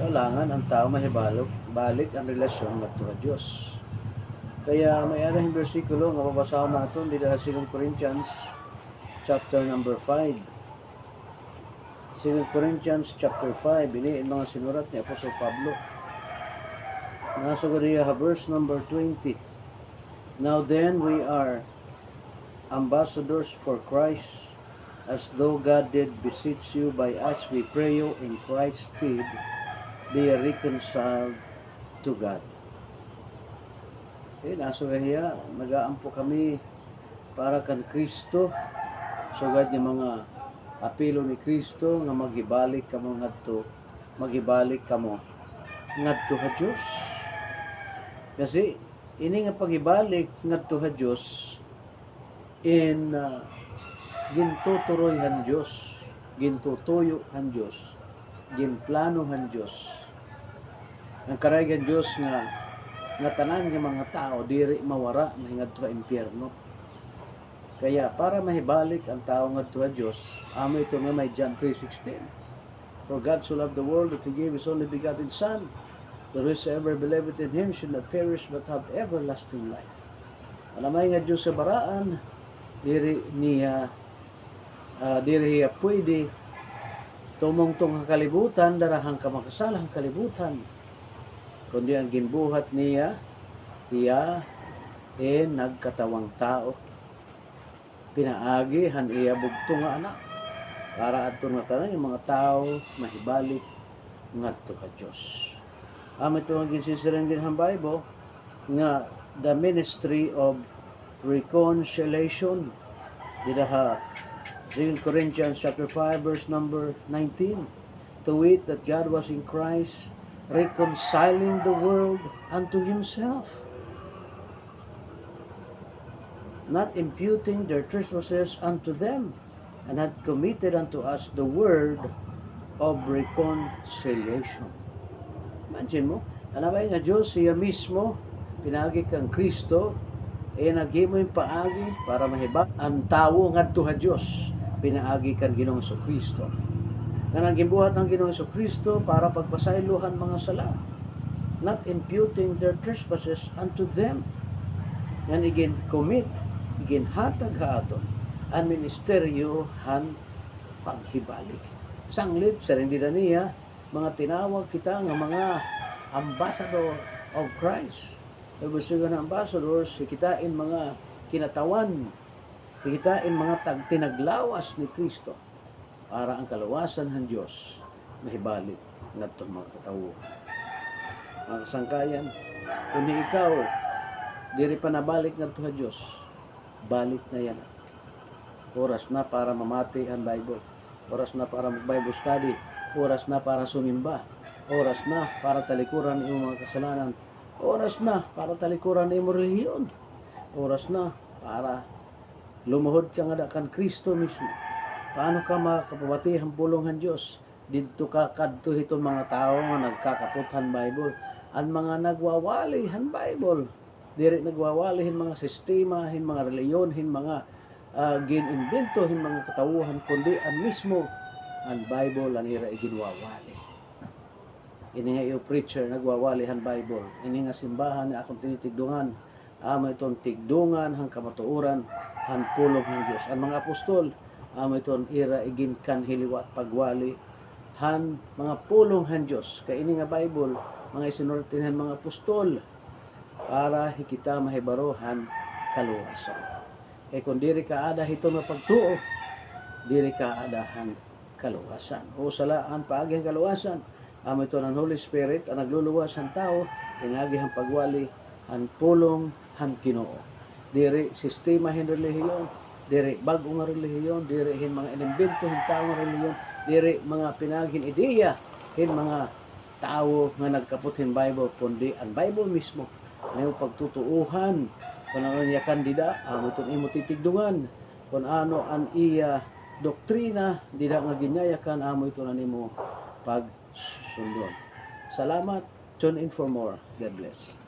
Kailangan ang tao mahibalo balik ang relasyon ngadto sa Dios. Kaya may anahing bersikulo nga mabasahon naton dito sa 2 Corinthians chapter number 5. 2 Corinthians chapter 5, ini mga sinurat ni Apostol Pablo. Nasa gadiya verse number 20. Now then we are ambassadors for Christ, as though God did beseech you by us, we pray you in Christ's stead, be reconciled to God. Nasa gadiya, nagaampo kami para kan Kristo, sugad ni mga apilo ni Kristo nga maghibalik kamo ngadto, maghibalik kamo ngadto sa Dios. Kasi ini nga paghibalik ngadto sa Dios in gintuturoy han Dios, gintutuyo han Dios, ginplano han Dios. Ang karaygan Dios nga tanan nga mga tao diri mawara mahingadto sa impyerno. Kaya para mahibalik ang tao ngadto sa Dios, amo ito nga may John 3:16. For God so loved the world that He gave His only begotten Son, that whosoever believeth in Him should not perish but have everlasting life. Alamay nga Dios sa baraan, diri niya pwede tumungtong ang kalibutan, darahang kamakasalang kalibutan. Kundi ang ginbuhat niya nagkatawang tao. Pinaagi han iya bugto nga anak para adto nga tanan yung mga tao mahibalik ngadto ka Dios. Ito ang ginsisiran din ang Bible nga the ministry of reconciliation. Didaha 2 Corinthians chapter 5 verse number 19. To wit that God was in Christ reconciling the world unto Himself, not imputing their trespasses unto them, and had committed unto us the word of reconciliation. Imagine mo, anabay nga Diyos, siya mismo, pinagi kang Kristo, naghimo yung paagi para mahibak ang tao ngadto sa Diyos, pinaagi kang Ginoong Kristo. Nga nagimbuhat ng Ginoong Kristo para pagpasaylohan mga sala, not imputing their trespasses unto them, nga igin commit, ginhatag haton ang ministeryo han paghibalik. Sanglit sa rendida niya, mga tinawag kita nga mga ambassador of Christ. Ibig na ambassadors, kitain mga kinatawan, kitain mga tinaglawas ni Kristo para ang kaluwasan ng Diyos mahibalik ngadto mga katawuhan. Ang sangkayan, kung ikaw diri pa nabalik ngadto sa Diyos, balik na yan. Oras na para mamati ang Bible. Oras na para mag-Bible study. Oras na para sumimba. Oras na para talikuran ang mga kasalanan. Oras na para talikuran ang relihiyon. Oras na para lumuhod ka nga kan Kristo mismo. Paano ka makapabati ang pulong ng Diyos? Dito ka kadto itong mga tao nga nagkakaputhan Bible. Ang mga nagwawali ang Bible. Diri nagwawali hin mga sistema, hin mga reliyon, hin mga gin-invento, hin mga katawuhan, kundi ang mismo ang Bible ang ira iginwawali. Ini nga yung preacher nagwawali ang Bible. Ini nga simbahan na akong tinitigdungan. Amo itong tigdungan hang kamatuuran ang pulong ng Diyos. Ang mga apostol, amo itong ira iginkan hiliwat pagwali han mga pulong ng Diyos. Kaya ini nga Bible, mga isinurtihan mga apostol, para hikita mahibarohan kaluwasan. Kung diri ka ada hito na pagtuo, diri ka adahan kaluwasan. O salaan paagi ang kaluwasan, amo ito ng Holy Spirit ang nagluluwas ang tao, pinagi ang pagwali, ang pulong, ang Ginoo. Diri sistema hin relihiyon, diri bag-o nga relihiyon, diri hin mga inimbento hin tao nga relihiyon, diri mga pinagin ideya hin mga tao nga nagkaput hin Bible, kundi ang Bible mismo may pagtutuuhan kung ano niya kandida, itong imo titigdungan kung ano ang iya doktrina, dida nga ginyayakan, amo ito na nimo pagsundon. Salamat. Tune in for more. God bless.